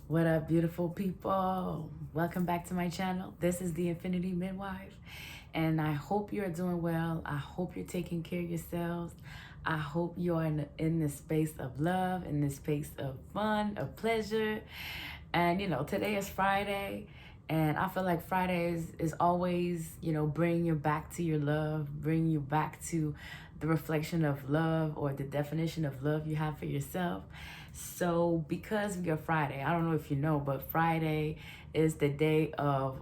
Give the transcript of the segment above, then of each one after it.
What up, beautiful people? Welcome back to my channel. This is the Infinity Midwife, and I hope you're doing well. I hope you're taking care of yourselves. I hope you're in this space of love, in this space of fun, of pleasure. And today is Friday, and I feel like Fridays is always, bring you back to your love, bring you back to the reflection of love or the definition of love you have for yourself. So, because we are Friday, I don't know if you know, but Friday is the day of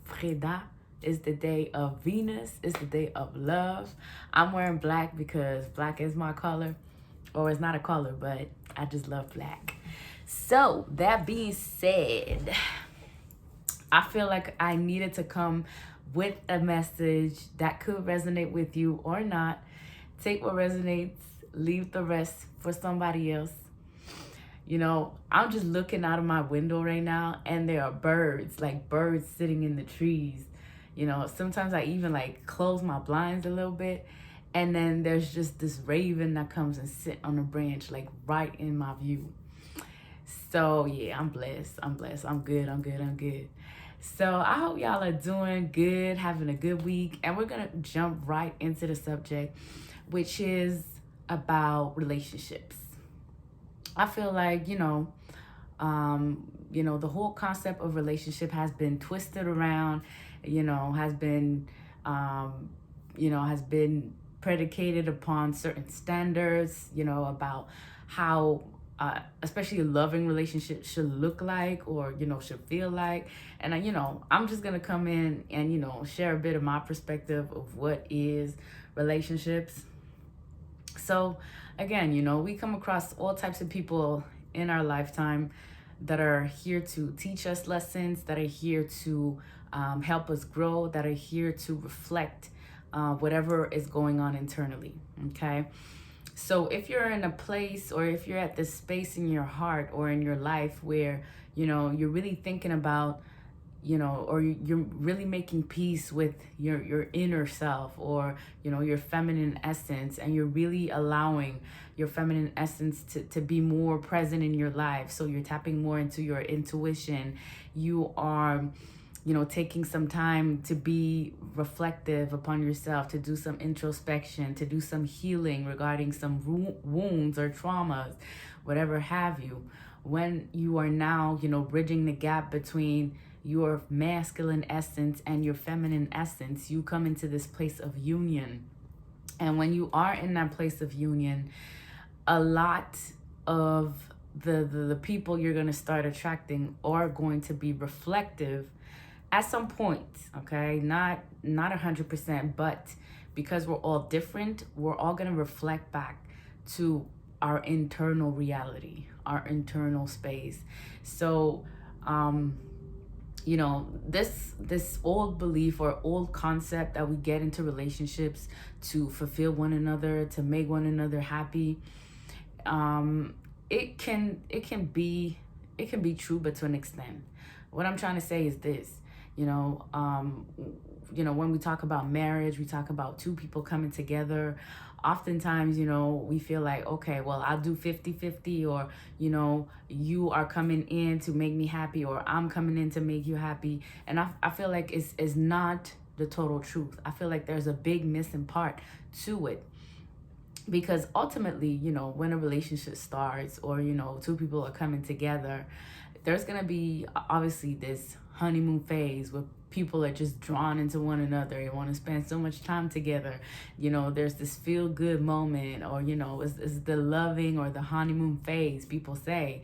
Freda, is the day of Venus, is the day of love. I'm wearing black because black is my color, or it's not a color, but I just love black. So, that being said, I feel like I needed to come with a message that could resonate with you or not. Take what resonates, leave the rest for somebody else. I'm just looking out of my window right now, and there are birds, like birds sitting in the trees. Sometimes I even like close my blinds a little bit, and then there's just this raven that comes and sit on a branch, like right in my view. So yeah, I'm blessed. I'm blessed. I'm good. I'm good. I'm good. So I hope y'all are doing good, having a good week, and we're gonna jump right into the subject, which is about relationships. I feel like, the whole concept of relationship has been twisted around, has been, has been predicated upon certain standards, about how, especially a loving relationship should look like or, should feel like. And, I'm just going to come in and, share a bit of my perspective of what is relationships. So again, we come across all types of people in our lifetime that are here to teach us lessons, that are here to help us grow, that are here to reflect whatever is going on internally. Okay. So if you're in a place, or if you're at this space in your heart or in your life where, you're really thinking about, or you're really making peace with your inner self, or your feminine essence, and you're really allowing your feminine essence to be more present in your life, so you're tapping more into your intuition, you are taking some time to be reflective upon yourself, to do some introspection, to do some healing regarding some wounds or traumas, whatever have you. When you are now bridging the gap between your masculine essence and your feminine essence, you come into this place of union. And when you are in that place of union, a lot of the people you're going to start attracting are going to be reflective at some point. Okay, not 100%, but because we're all different, we're all going to reflect back to our internal reality, our internal space. So this old belief or old concept that we get into relationships to fulfill one another, to make one another happy, it can be true, but to an extent. What I'm trying to say is this. When we talk about marriage, we talk about two people coming together. Oftentimes, we feel like, okay, well, I'll do 50-50, or, you are coming in to make me happy, or I'm coming in to make you happy. And I feel like it's not the total truth. I feel like there's a big missing part to it. Because ultimately, when a relationship starts, or, two people are coming together, there's going to be obviously this honeymoon phase where people are just drawn into one another. They want to spend so much time together. There's this feel good moment, or, it's the loving or the honeymoon phase, people say,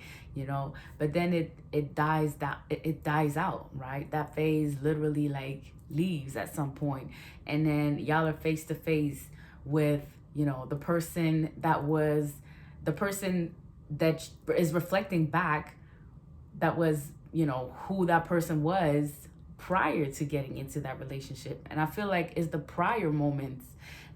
but then it dies down, it dies out, right? That phase literally like leaves at some point. And then y'all are face to face with, the person that is reflecting back, that was, who that person was prior to getting into that relationship. And I feel like it's the prior moments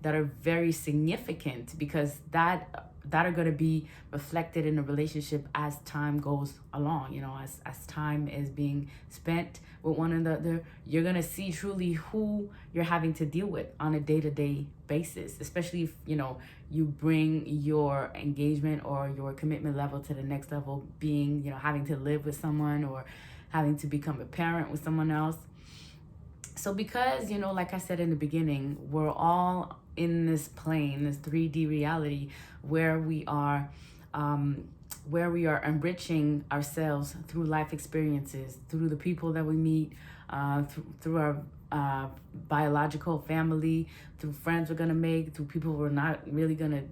that are very significant, because that are going to be reflected in the relationship as time goes along. You know, as time is being spent with one another, you're going to see truly who you're having to deal with on a day-to-day basis, especially if, you know, you bring your engagement or your commitment level to the next level, being, you know, having to live with someone or having to become a parent with someone else. So because, you know, like I said in the beginning, we're all in this plane, this 3D reality, where we are enriching ourselves through life experiences, through the people that we meet, through our biological family, through friends we're gonna make, through people we're not really gonna,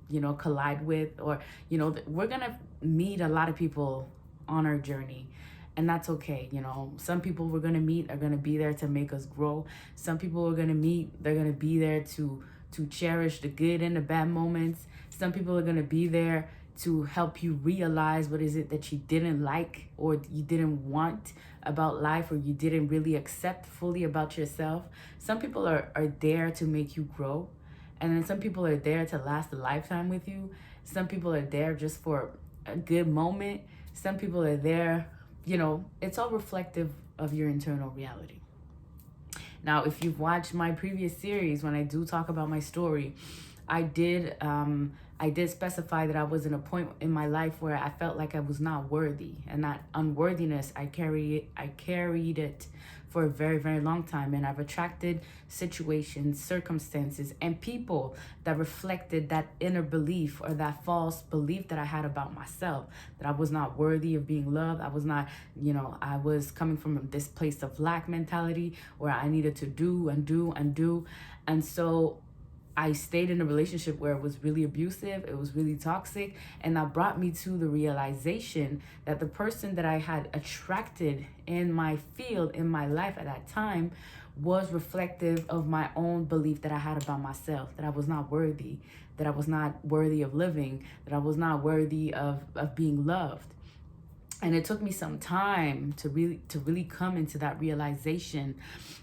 you know, collide with, or, you know, we're gonna meet a lot of people on our journey. And that's okay. You know, some people we're gonna meet are gonna be there to make us grow. Some people we're gonna meet, they're gonna be there to cherish the good and the bad moments. Some people are gonna be there to help you realize what is it that you didn't like or you didn't want about life, or you didn't really accept fully about yourself. Some people are there to make you grow. And then some people are there to last a lifetime with you. Some people are there just for a good moment. Some people are there, you know, it's all reflective of your internal reality. Now, if you've watched my previous series, when I do talk about my story, I did specify that I was in a point in my life where I felt like I was not worthy, and that unworthiness, I carried it for a very, very long time. And I've attracted situations, circumstances, and people that reflected that inner belief, or that false belief that I had about myself, that I was not worthy of being loved. I was not, you know, I was coming from this place of lack mentality where I needed to do and do and do. And so I stayed in a relationship where it was really abusive, it was really toxic, and that brought me to the realization that the person that I had attracted in my field, in my life at that time, was reflective of my own belief that I had about myself, that I was not worthy, that I was not worthy of living, that I was not worthy of being loved. And it took me some time to really come into that realization.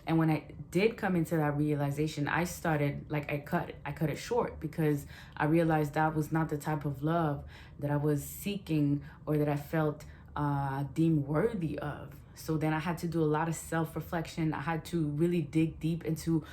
And when I did come into that realization, I started, like, I cut it short, because I realized that was not the type of love that I was seeking or that I felt deemed worthy of. So then I had to do a lot of self-reflection. I had to really dig deep into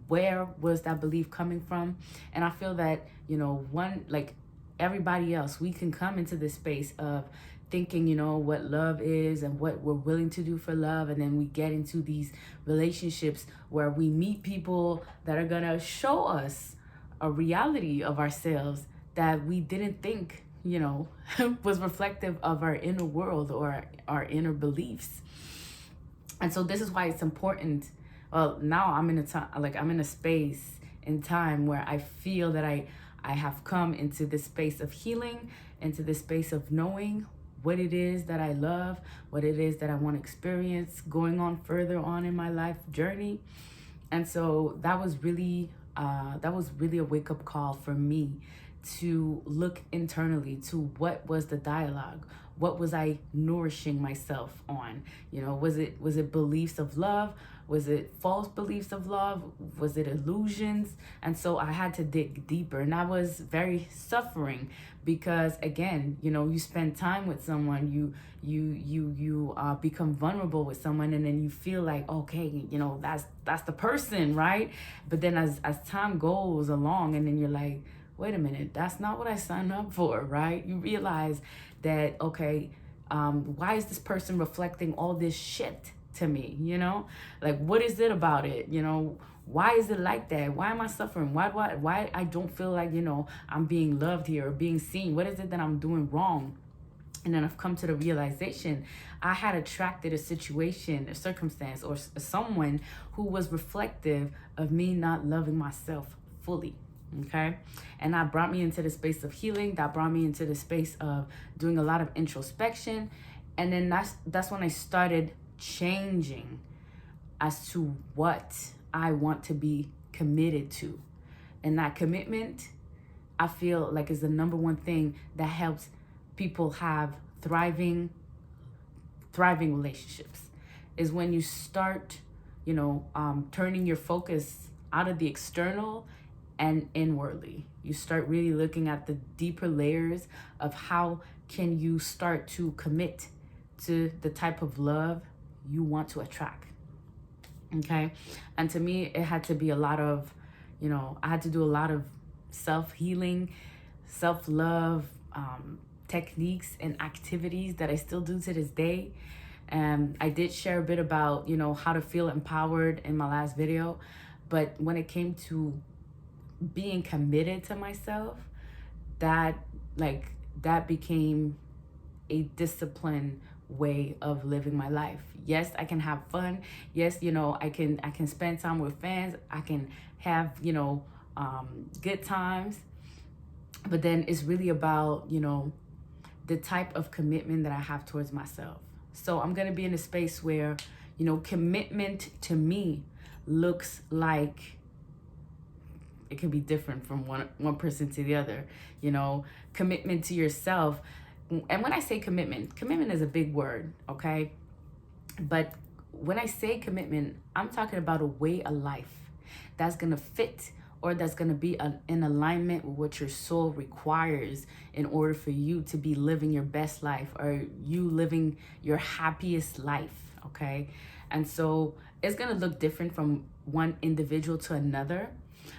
where was that belief coming from. And I feel that, you know, like everybody else, we can come into this space of thinking, you know, what love is and what we're willing to do for love. And then we get into these relationships where we meet people that are gonna show us a reality of ourselves that we didn't think, you know, was reflective of our inner world or our inner beliefs. And so this is why it's important. Well, now I'm in a space in time where I feel that I have come into this space of healing, into this space of knowing what it is that I love, what it is that I want to experience going on further on in my life journey. And so that was really a wake-up call for me to look internally to what was the dialogue. What was I nourishing myself on? You know, was it beliefs of love? Was it false beliefs of love? Was it illusions? And so I had to dig deeper, and I was very suffering because, again, you know, you spend time with someone, you become vulnerable with someone, and then you feel like, okay, you know, that's the person, right? But then as time goes along, and then you're like, wait a minute, that's not what I signed up for, right? You realize that, okay, why is this person reflecting all this shit to me, you know? Like, what is it about it, you know? Why is it like that? Why am I suffering? Why I don't feel like, you know, I'm being loved here or being seen? What is it that I'm doing wrong? And then I've come to the realization I had attracted a situation, a circumstance, or someone who was reflective of me not loving myself fully. Okay. And that brought me into the space of healing. That brought me into the space of doing a lot of introspection. And then that's when I started changing as to what I want to be committed to. And that commitment, I feel like, is the number one thing that helps people have thriving relationships. is when you start, turning your focus out of the external and inwardly. You start really looking at the deeper layers of how can you start to commit to the type of love you want to attract. Okay. And to me, it had to be a lot of, I had to do a lot of self-healing, self-love, techniques and activities that I still do to this day. And I did share a bit about, how to feel empowered in my last video. But when it came to being committed to myself, that became a disciplined way of living my life. Yes, I can have fun. Yes, I can spend time with fans. I can have, good times. But then it's really about, the type of commitment that I have towards myself. So I'm going to be in a space where, commitment to me looks like, it can be different from one person to the other. Commitment to yourself. And when I say commitment is a big word, okay? But when I say commitment, I'm talking about a way of life that's going to fit, or that's going to be in alignment with what your soul requires in order for you to be living your best life, or you living your happiest life, okay? And so it's going to look different from one individual to another.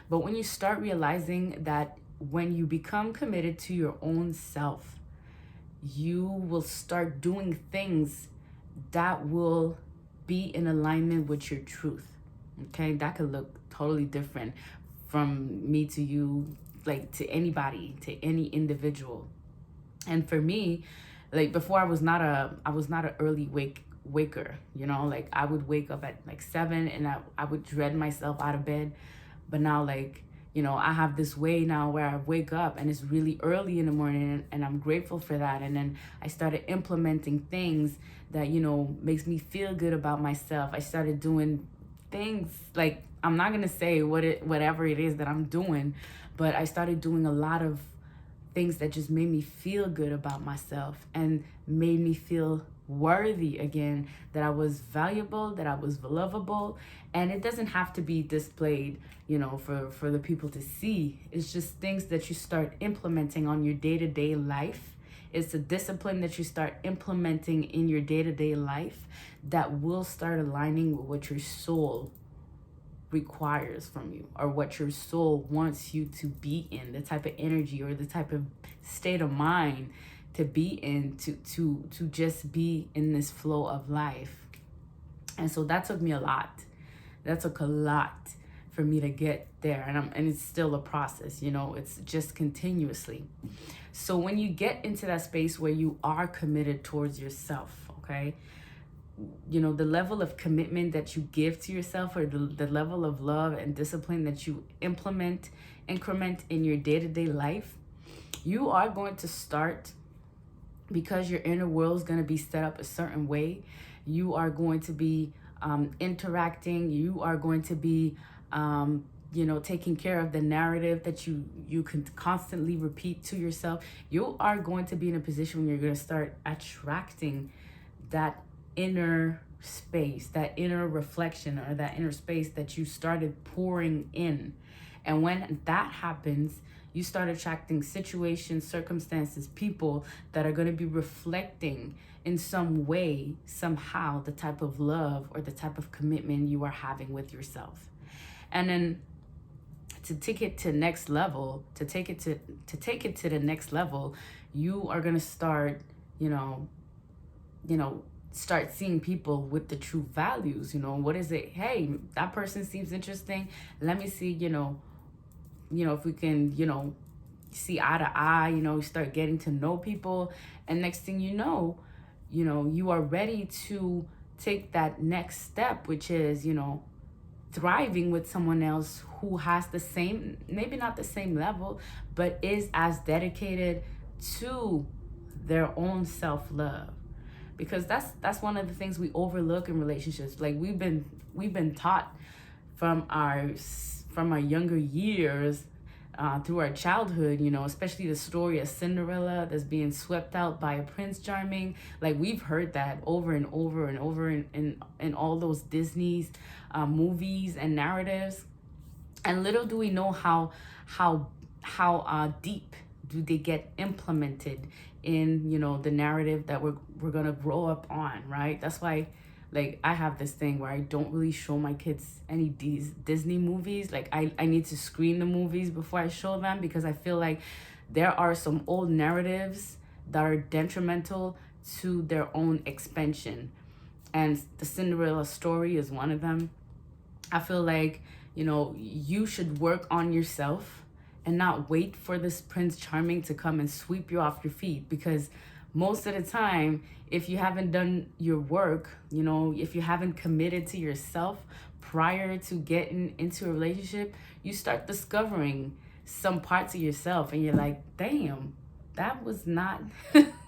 But when you start realizing that when you become committed to your own self, you will start doing things that will be in alignment with your truth, okay? That could look totally different from me to you, like to anybody, to any individual. And for me, like before, I was not an early waker, like I would wake up at like 7 and I would dread myself out of bed. But now, like, I have this way now where I wake up and it's really early in the morning, and I'm grateful for that. And then I started implementing things that, makes me feel good about myself. I started doing things, like, I'm not going to say whatever it is that I'm doing, but I started doing a lot of things that just made me feel good about myself and made me feel worthy again, that I was valuable, that I was lovable. And it doesn't have to be displayed, for the people to see. It's just things that you start implementing on your day-to-day life. It's a discipline that you start implementing in your day-to-day life that will start aligning with what your soul requires from you, or what your soul wants you to be in, the type of energy or the type of state of mind to be in, to just be in this flow of life. And so that took me a lot. That took a lot for me to get there. And it's still a process, it's just continuously. So when you get into that space where you are committed towards yourself, okay, the level of commitment that you give to yourself, or the level of love and discipline that you increment in your day-to-day life, you are going to start, because your inner world is going to be set up a certain way. You are going to be interacting. You are going to be, taking care of the narrative that you can constantly repeat to yourself. You are going to be in a position where you're going to start attracting that inner space, that inner reflection, or that inner space that you started pouring in. And when that happens, you start attracting situations, circumstances, people that are going to be reflecting in some way, somehow, the type of love or the type of commitment you are having with yourself. And then to take it to next level, to take it to the next level, you are going to start, start seeing people with the true values. What is it? Hey, that person seems interesting. Let me see, if we can, see eye to eye, start getting to know people. And next thing you know, you are ready to take that next step, which is, thriving with someone else who has the same, maybe not the same level, but is as dedicated to their own self-love. Because that's one of the things we overlook in relationships. Like we've been taught from our younger years, through our childhood, especially the story of Cinderella that's being swept out by a Prince Charming. Like, we've heard that over and over and over in all those Disney's movies and narratives. And little do we know how deep do they get implemented in the narrative that we're gonna grow up on, right? That's why, like, I have this thing where I don't really show my kids any Disney movies. Like, I need to screen the movies before I show them, because I feel like there are some old narratives that are detrimental to their own expansion. And the Cinderella story is one of them. I feel like, you should work on yourself and not wait for this Prince Charming to come and sweep you off your feet, because most of the time, if you haven't done your work, if you haven't committed to yourself prior to getting into a relationship, you start discovering some parts of yourself and you're like, damn, that was not,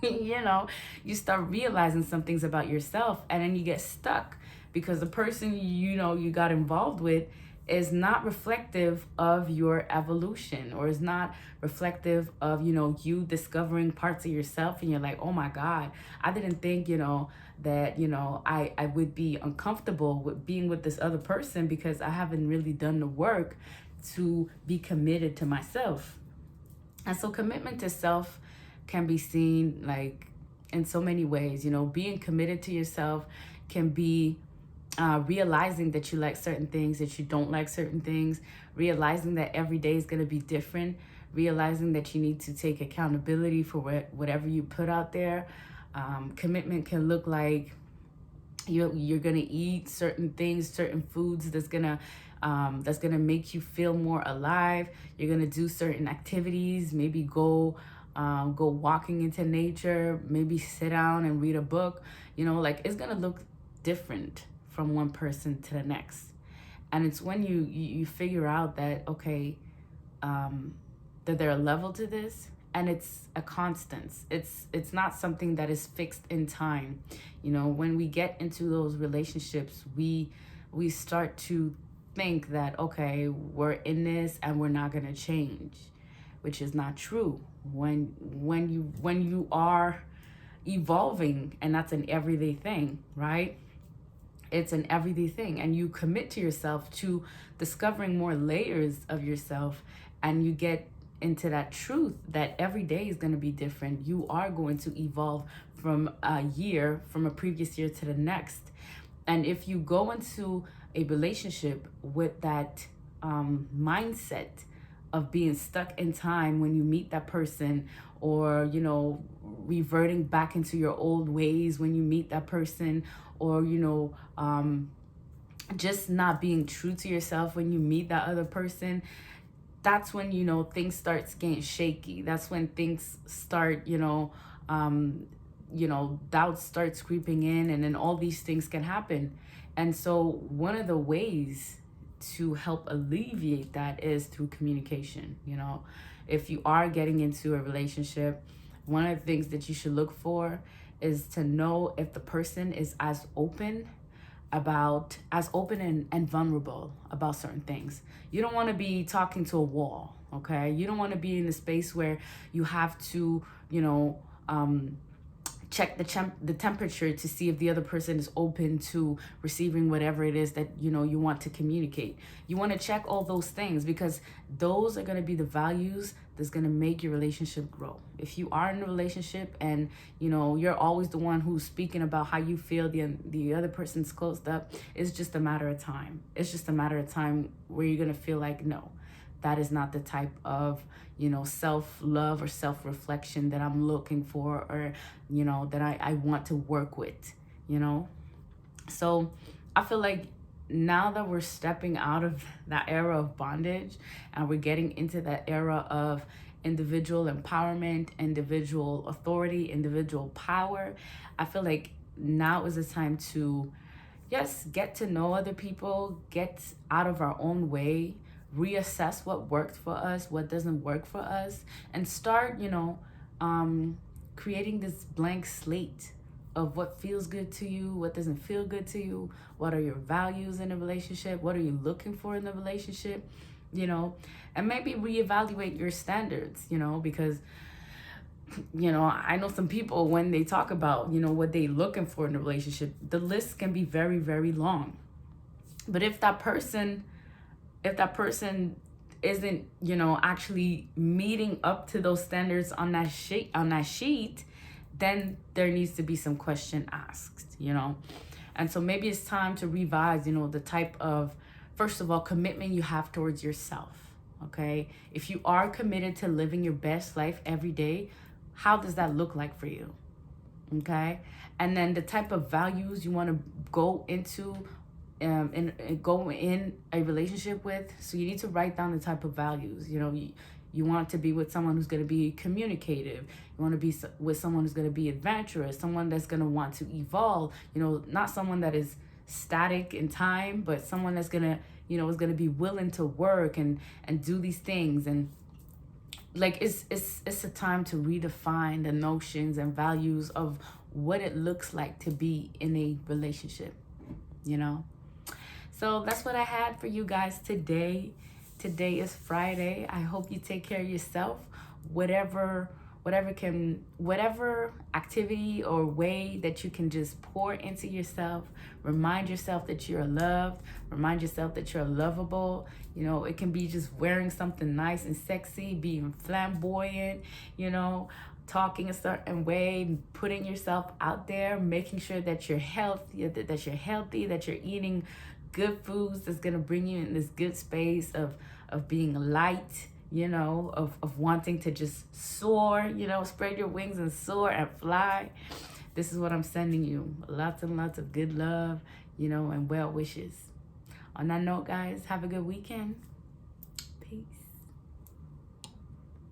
you start realizing some things about yourself, and then you get stuck because the person, you got involved with is not reflective of your evolution, or is not reflective of you discovering parts of yourself, and you're like, oh my God, I didn't think that I would be uncomfortable with being with this other person, because I haven't really done the work to be committed to myself. And so commitment to self can be seen like in so many ways. Being committed to yourself can be realizing that you like certain things, that you don't like certain things, realizing that every day is going to be different, realizing that you need to take accountability for whatever you put out there. Commitment can look like you're going to eat certain things, certain foods that's going to make you feel more alive. You're going to do certain activities, maybe go walking into nature, maybe sit down and read a book. Like, it's going to look different from one person to the next. And it's when you figure out that, okay, that there's a level to this, and it's a constant. It's not something that is fixed in time. When we get into those relationships, we start to think that, okay, we're in this and we're not going to change, which is not true. When you are evolving, and that's an everyday thing, right? It's an everyday thing, and you commit to yourself to discovering more layers of yourself, and you get into that truth that every day is going to be different. You are going to evolve from a previous year to the next. And if you go into a relationship with that mindset of being stuck in time when you meet that person, or reverting back into your old ways when you meet that person, or just not being true to yourself when you meet that other person, that's when things start getting shaky. That's when things start doubt starts creeping in, and then all these things can happen. And so one of the ways to help alleviate that is through communication. If you are getting into a relationship, one of the things that you should look for is to know if the person is as open and vulnerable about certain things. You don't want to be talking to a wall, okay? You don't want to be in a space where you have to, check the temperature to see if the other person is open to receiving whatever it is that you want to communicate. You want to check all those things, because those are going to be the values that's going to make your relationship grow. If you are in a relationship and you're always the one who's speaking about how you feel, the other person's closed up, it's just a matter of time. It's just a matter of time where you're going to feel like, no, that is not the type of self-love or self-reflection that I'm looking for, or that I want to work with. So I feel like now that we're stepping out of that era of bondage and we're getting into that era of individual empowerment, individual authority, individual power, I feel like now is the time to get to know other people, get out of our own way, reassess what worked for us, what doesn't work for us, and start creating this blank slate of what feels good to you, what doesn't feel good to you, what are your values in a relationship, what are you looking for in the relationship, you know, and maybe reevaluate your standards, you know, because, you know, I know some people when they talk about, you know, what they looking for in a relationship, the list can be very, very long. But if that person isn't, you know, actually meeting up to those standards on that sheet, then there needs to be some question asked, you know. And so maybe it's time to revise, you know, the type of, first of all, commitment you have towards yourself. Okay, if you are committed to living your best life every day, how does that look like for you? Okay, and then the type of values you want to go into and go in a relationship with. So you need to write down the type of values. You know, you want to be with someone who's going to be communicative. You want to be with someone who's going to be adventurous, someone that's going to want to evolve. You know, not someone that is static in time, but someone that's going to, you know, is going to be willing to work and do these things. And like it's a time to redefine the notions and values of what it looks like to be in a relationship, you know. So that's what I had for you guys today. Today is Friday. I hope you take care of yourself. Whatever activity or way that you can just pour into yourself, remind yourself that you're loved, remind yourself that you're lovable. You know, it can be just wearing something nice and sexy, being flamboyant, you know, talking a certain way, putting yourself out there, making sure that you're healthy, that you're eating good foods that's gonna bring you in this good space of being light, you know, of wanting to just soar, you know, spread your wings and soar and fly. This is what I'm sending you. Lots and lots of good love, you know, and well wishes. On that note, guys, have a good weekend. Peace.